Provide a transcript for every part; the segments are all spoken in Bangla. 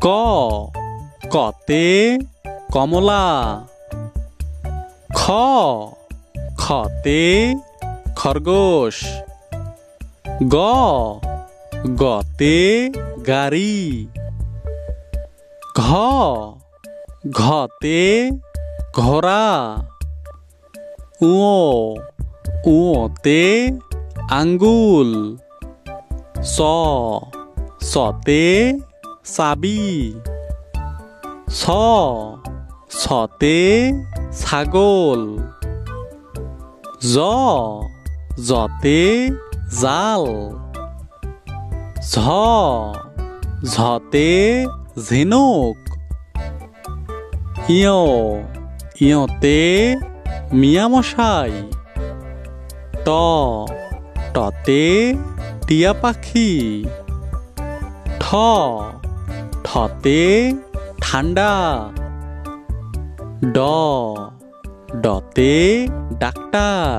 ক কতে কমলা, খ খতে খরগোশ, গ গতে গাড়ি, ঘ ঘতে ঘোড়া, উ উতে আঙ্গুল, স সতে চাবি, ছ ছতে ছাগল, জ জতে জাল, ঝ ঝতে ঝিনুক, ইয় ইয়তে মিয়ামশাই, ট টতে টিয়া পাখি, ঠ ঠতে ঠান্ডা, ড ডতে ডাক্তার,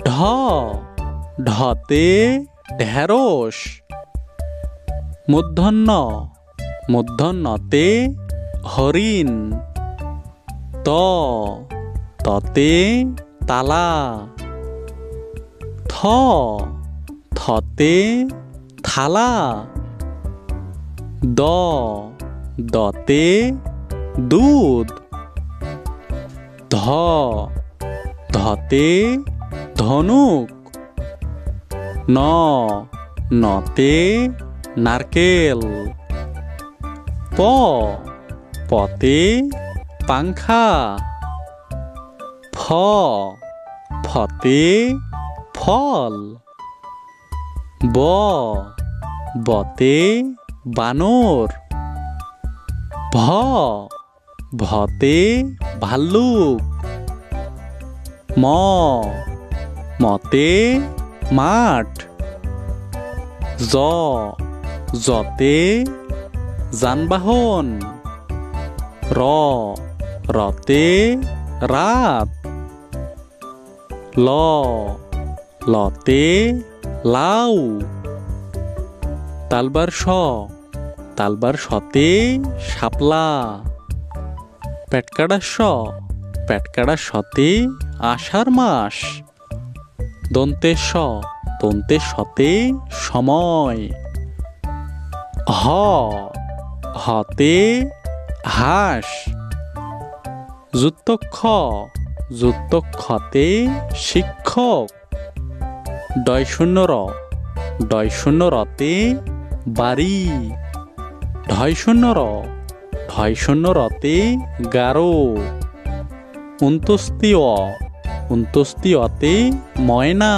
ঢ ঢতে ঢেঁড়স, মূর্ধন্য মূর্ধন্যতে হরিণ, ত ততে তালা, থ থতে থালা, দ দতে দুধ, ধ ধতে ধনুক, ন নতে নারকেল, প পতে পাংখা, ফ ফতে ফল, ব বতে বানর, ভ ভতে ভাল্লুক, ম মতে মাঠ, জ জতে যানবাহন, র রতে রাত, ল লতে লাউ, তালবার সতে শাপলা, পেটকাড়া সতে আষাঢ় মাস, দন্তের সতে সময়, হ হতে হাঁস, যুক্তক্ষতে শিক্ষক, ডয় শূন্য রতে বাড়ি, ঢয় শূন্য রতে গারো, উন্তস্তি অতে ময়না।